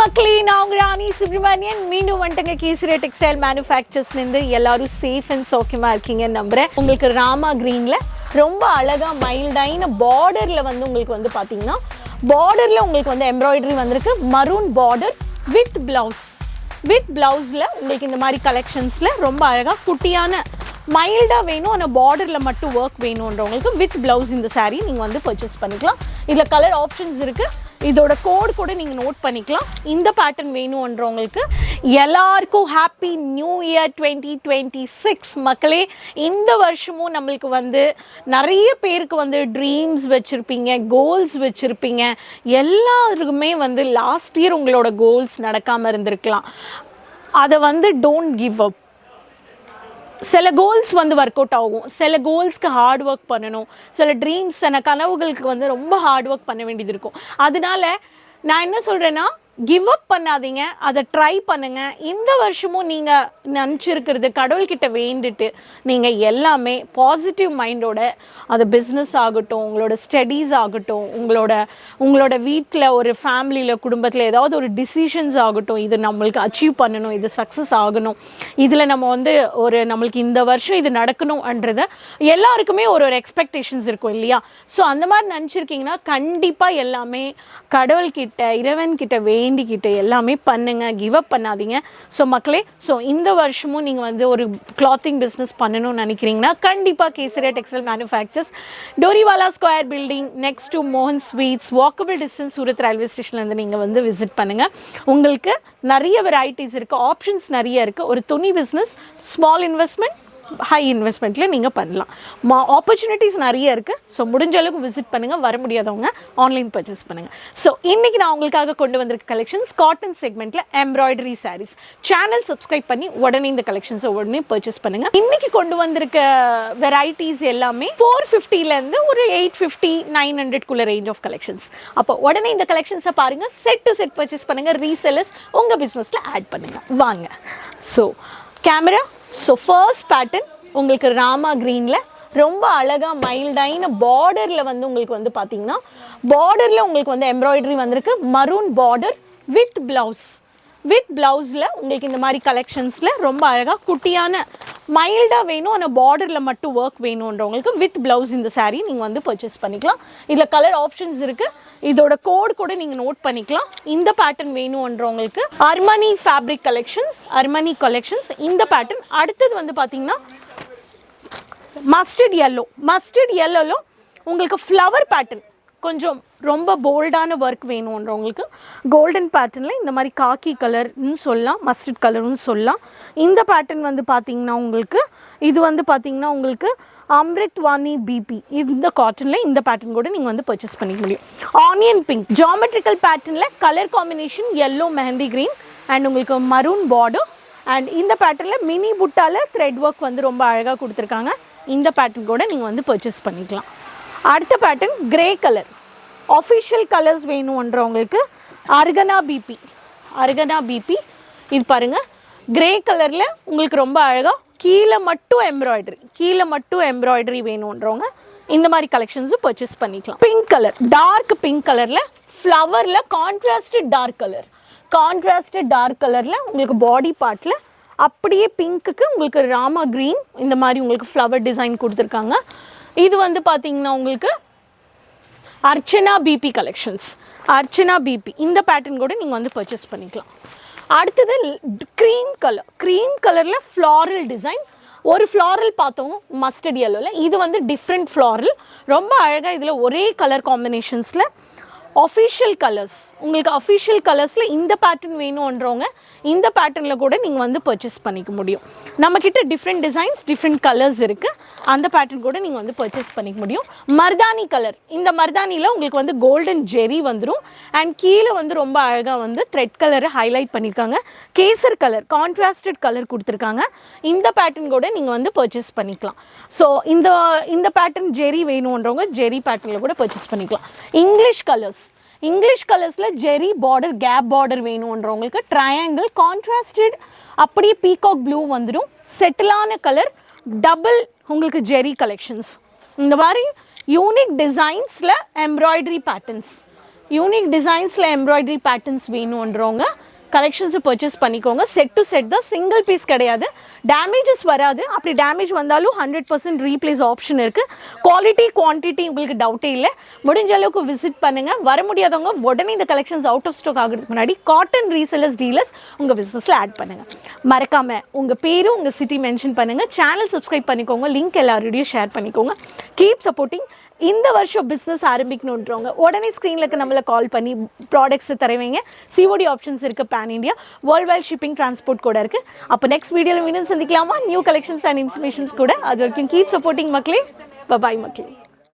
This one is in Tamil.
மக்களே, நான் உங்கள் ராணி சுப்ரமணியன். மீண்டும் வந்துட்டுங்க கேசரி டெக்ஸ்டைல் மேனுஃபேக்சர்ஸ்லேருந்து. எல்லாரும் சேஃப் அண்ட் சௌக்கியமாக இருக்கீங்கன்னு நம்புகிறேன். உங்களுக்கு ராமா க்ரீனில் ரொம்ப அழகாக மைல்டான பார்டரில் வந்து உங்களுக்கு வந்து பார்த்தீங்கன்னா பார்டரில் உங்களுக்கு வந்து எம்ப்ராய்டரி வந்திருக்கு. மரூன் பார்டர் வித் ப்ளவுஸில் உங்களுக்கு இந்த மாதிரி கலெக்ஷன்ஸில் ரொம்ப அழகாக குட்டியான மைல்டாக வேணும், ஆனால் பார்டரில் மட்டும் ஒர்க் வேணுன்றவங்களுக்கு வித் ப்ளவுஸ் இந்த சாரீ நீங்கள் வந்து பர்ச்சேஸ் பண்ணிக்கலாம். இதில் கலர் ஆப்ஷன்ஸ் இருக்குது. இதோட கோட் கூட நீங்கள் நோட் பண்ணிக்கலாம். இந்த பேட்டர்ன் வேணுன்றவங்களுக்கு எல்லாருக்கும் ஹாப்பி நியூ இயர் 2026 மக்களே. இந்த வருஷமும் நம்மளுக்கு வந்து நிறைய பேருக்கு வந்து ட்ரீம்ஸ் வச்சுருப்பீங்க, கோல்ஸ் வச்சுருப்பீங்க. எல்லாருக்குமே வந்து லாஸ்ட் இயர் உங்களோட கோல்ஸ் நடக்காமல் இருந்திருக்கலாம். அதை வந்து டோன்ட் கிவ் அப். சில கோல்ஸ் வந்து ஒர்க் அவுட் ஆகும், சில கோல்ஸ்க்கு ஹார்ட் ஒர்க் பண்ணணும், சில ட்ரீம்ஸ் கனவுகளுக்கு வந்து ரொம்ப ஹார்ட் ஒர்க் பண்ண வேண்டியது இருக்கும். அதனால நான் என்ன சொல்கிறேன்னா, கிவ் அப் பண்ணாதீங்க, அதை ட்ரை பண்ணுங்கள். இந்த வருஷமும் நீங்கள் நினச்சிருக்கிறது கடவுள்கிட்ட வேண்டிட்டு நீங்கள் எல்லாமே பாசிட்டிவ் மைண்டோட, அது பிஸ்னஸ் ஆகட்டும், உங்களோட ஸ்டடீஸ் ஆகட்டும், உங்களோட வீட்டில் ஒரு ஃபேமிலியில் குடும்பத்தில் ஏதாவது ஒரு டிசிஷன்ஸ் ஆகட்டும், இது நம்மளுக்கு அச்சீவ் பண்ணணும், இது சக்ஸஸ் ஆகணும், இதில் நம்ம வந்து நம்மளுக்கு இந்த வருஷம் இது நடக்கணும்ன்றது எல்லாருக்குமே ஒரு எக்ஸ்பெக்டேஷன்ஸ் இருக்கும் இல்லையா? ஸோ அந்த மாதிரி நினச்சிருக்கீங்கன்னா கண்டிப்பாக எல்லாமே கடவுள்கிட்ட இறைவன்கிட்ட வேண்டிக்கிட்டு எல்லாமே பண்ணுங்க, கிவ் அப் பண்ணாதீங்க. ஸோ மக்களே, ஸோ இந்த வருஷமும் நீங்கள் வந்து ஒரு கிளாத்திங் பிஸ்னஸ் பண்ணணும்னு நினைக்கிறீங்கன்னா கண்டிப்பாக Kesari textile manufacturers, Doriwala square building next to மோகன் sweets, walkable distance, Surat railway ஸ்டேஷன்லேருந்து நீங்கள் வந்து விசிட் பண்ணுங்கள். உங்களுக்கு நிறைய வெரைட்டிஸ் இருக்குது, ஆப்ஷன்ஸ் நிறைய இருக்குது. ஒரு துணி பிஸ்னஸ் ஸ்மால் இன்வெஸ்ட்மெண்ட், ஹை இன்வெஸ்ட்மெண்ட்டில் நீங்கள் பண்ணலாம். ஆப்பர்ச்சுனிட்டிஸ் நிறைய இருக்குது. ஸோ முடிஞ்ச அளவுக்கு விசிட் பண்ணுங்கள். வர முடியாதவங்க ஆன்லைன் பர்ச்சேஸ் பண்ணுங்கள். ஸோ இன்றைக்கி நான் உங்களுக்காக கொண்டு வந்திருக்க கலெக்ஷன்ஸ் காட்டன் செக்மெண்ட்டில் எம்ப்ராய்டரி சாரீஸ். சேனல் சப்ஸ்கிரைப் பண்ணி உடனே இந்த கலெக்ஷன்ஸை உடனே பர்ச்சேஸ் பண்ணுங்கள். இன்றைக்கி கொண்டு வந்திருக்க வெரைட்டிஸ் எல்லாமே 450லேருந்து ஒரு 850 900குள்ள ரேஞ்ச் ஆஃப் கலெக்ஷன்ஸ். அப்போ உடனே இந்த கலெக்ஷன்ஸை பாருங்கள், செட் டு செட் பர்ச்சேஸ் பண்ணுங்கள், ரீசெல்லர்ஸ் உங்கள் பிஸ்னஸில் ஆட் பண்ணுங்கள். வாங்க. So camera. So first pattern உங்களுக்கு ராமா க்ரீனில் ரொம்ப அழகாக மைல்டான பார்டரில் வந்து உங்களுக்கு வந்து பார்த்தீங்கன்னா பார்டரில் உங்களுக்கு வந்து எம்ப்ராய்டரி வந்திருக்கு. மரூன் பார்டர் வித் ப்ளவுஸில் உங்களுக்கு இந்த மாதிரி கலெக்ஷன்ஸில் ரொம்ப அழகாக குட்டியான மைல்டாக வேணும், ஆனால் பார்டரில் மட்டும் ஒர்க் வேணுன்றவங்களுக்கு வித் ப்ளவுஸ் இந்த சாரீ நீங்கள் வந்து பர்ச்சேஸ் பண்ணிக்கலாம். இதில் கலர் ஆப்ஷன்ஸ் இருக்குது. இதோட கோட் கூட நீங்கள் நோட் பண்ணிக்கலாம். இந்த பேட்டர்ன் வேணுன்றவங்களுக்கு அர்மனி ஃபேப்ரிக் கலெக்ஷன்ஸ், அர்மனி கலெக்ஷன்ஸ் இந்த பேட்டர்ன். அடுத்தது வந்து பார்த்தீங்கன்னா மஸ்டர்ட் எல்லோவில் உங்களுக்கு ஃப்ளவர் பேட்டர்ன், கொஞ்சம் ரொம்ப போல்டான ஒர்க் வேணுன்றவங்களுக்கு கோல்டன் பேட்டர்னில் இந்த மாதிரி காக்கி கலர்னு சொல்லலாம், மஸ்டர்ட் கலர்னு சொல்லலாம். இந்த பேட்டர்ன் வந்து பார்த்திங்கன்னா உங்களுக்கு இது வந்து பார்த்திங்கன்னா உங்களுக்கு அம்ரித் வாணி பிபி இந்த காட்டனில் இந்த பேட்டர்ன் கூட நீங்கள் வந்து பர்ச்சேஸ் பண்ணிக்க முடியும். ஆனியன் பிங்க் ஜாமெட்ரிக்கல் பேட்டர்னில் colour combination yellow mehndi green and உங்களுக்கு மரூன் பார்டர். அண்ட் இந்த பேட்டர்னில் மினி புட்டாவில் த்ரெட் ஒர்க் வந்து ரொம்ப அழகாக கொடுத்துருக்காங்க. இந்த பேட்டர்ன் கூட நீங்கள் வந்து பர்ச்சேஸ் பண்ணிக்கலாம். அடுத்த pattern grey colour, official colours வேணுன்றவங்களுக்கு அர்கனா பிபி இது பாருங்கள். கிரே கலரில் உங்களுக்கு ரொம்ப அழகாக கீழே மட்டும் எம்ப்ராய்டரி வேணுன்றவங்க இந்த மாதிரி கலெக்ஷன்ஸும் பர்ச்சேஸ் பண்ணிக்கலாம். பிங்க் கலர், டார்க் பிங்க் கலரில் ஃப்ளவரில் கான்ட்ராஸ்டட் டார்க் கலரில் உங்களுக்கு பாடி பார்ட்டில் அப்படியே பிங்க்குக்கு உங்களுக்கு ராமா க்ரீன் இந்த மாதிரி உங்களுக்கு ஃப்ளவர் டிசைன் கொடுத்துருக்காங்க. இது வந்து பார்த்தீங்கன்னா உங்களுக்கு அர்ச்சனா பிபி கலெக்ஷன்ஸ், இந்த பேட்டர்ன் கூட நீங்கள் வந்து பர்ச்சேஸ் பண்ணிக்கலாம். அடுத்தது க்ரீம் கலரில் ஃப்ளாரல் டிசைன். ஒரு ஃப்ளாரல் பார்த்தோம் மஸ்டர்ட் எல்லோவில், இது வந்து டிஃப்ரெண்ட் ஃப்ளாரல், ரொம்ப அழகாக. இதில் ஒரே கலர் காம்பினேஷன்ஸில் அஃபிஷியல் கலர்ஸில் இந்த பேட்டர்ன் வேணுன்றவங்க இந்த பேட்டர்னில் கூட நீங்கள் வந்து பர்ச்சேஸ் பண்ணிக்க முடியும். நம்மக்கிட்ட டிஃப்ரெண்ட் டிசைன்ஸ், டிஃப்ரெண்ட் கலர்ஸ் இருக்குது. அந்த பேட்டர்ன் கூட நீங்கள் வந்து பர்ச்சேஸ் பண்ணிக்க முடியும். மர்தானி கலர், இந்த மர்தானியில் உங்களுக்கு வந்து கோல்டன் ஜெரி வந்துடும். அண்ட் கீழே வந்து ரொம்ப அழகாக வந்து த்ரெட் கலரை ஹைலைட் பண்ணியிருக்காங்க. கேசர் கலர், கான்ட்ராஸ்டட் கலர் கொடுத்துருக்காங்க. இந்த பேட்டர்ன் கூட நீங்கள் வந்து பர்ச்சேஸ் பண்ணிக்கலாம். ஸோ இந்த பேட்டர்ன் ஜெரி வேணுன்றவங்க ஜெரி பேட்டர்னில் கூட பர்ச்சேஸ் பண்ணிக்கலாம். இங்கிலீஷ் கலர்ஸில் ஜெரி பார்டர், கேப் பார்டர் வேணுன்றவங்களுக்கு ட்ரையாங்கிள் கான்ட்ராஸ்டட் அப்படியே பீகாக் ப்ளூ வந்துடும். செட்டிலான கலர் டபுள் உங்களுக்கு ஜெரி கலெக்ஷன்ஸ். இந்த மாதிரி யூனிக் டிசைன்ஸில் எம்ப்ராய்டரி பேட்டர்ன்ஸ் யூனிக் டிசைன்ஸில் எம்ப்ராய்டரி பேட்டர்ன்ஸ் வேணுன்றவங்க கலெக்ஷன்ஸை பர்ச்சேஸ் பண்ணிக்கோங்க. செட் டு செட் தான், சிங்கிள் பீஸ் கிடையாது. டேமேஜஸ் வராது. அப்படி டேமேஜ் வந்தாலும் 100% ரீப்ளேஸ் ஆப்ஷன் இருக்குது. குவாலிட்டி குவான்டிட்டி உங்களுக்கு டவுட்டே இல்லை. முடிஞ்ச அளவுக்கு விசிட் பண்ணுங்கள். வர முடியாதவங்க உடனே இந்த கலெக்ஷன்ஸ் அவுட் ஆஃப் ஸ்டாக் ஆகிறதுக்கு முன்னாடி காட்டன் ரீசெல்லர்ஸ் டீலர்ஸ் உங்கள் பிஸ்னஸில் ஆட் பண்ணுங்கள். மறக்காமல் உங்கள் பேரும் உங்கள் சிட்டி மென்ஷன் பண்ணுங்கள். சேனல் சப்ஸ்கிரைப் பண்ணிக்கோங்க. லிங்க் எல்லாரோடையும் ஷேர் பண்ணிக்கோங்க. Keep supporting. இந்த வருஷம் பிஸ்னஸ் ஆரம்பிக்கணுன்றவங்க உடனே ஸ்க்ரீனில் இருக்க நம்மளை கால் பண்ணி ப்ராடக்ட்ஸை தருவீங்க. சிஓடி ஆப்ஷன்ஸ் இருக்குது. Pan India worldwide shipping transport கூட இருக்குது. அப்போ நெக்ஸ்ட் வீடியோவில் மீண்டும் சந்திக்கலாமா நியூ கலெக்ஷன்ஸ் அண்ட் இன்ஃபர்மேஷன்ஸ் கூட. அது வரைக்கும் கீப் சப்போர்ட்டிங் மக்களே. பாய் மக்களே.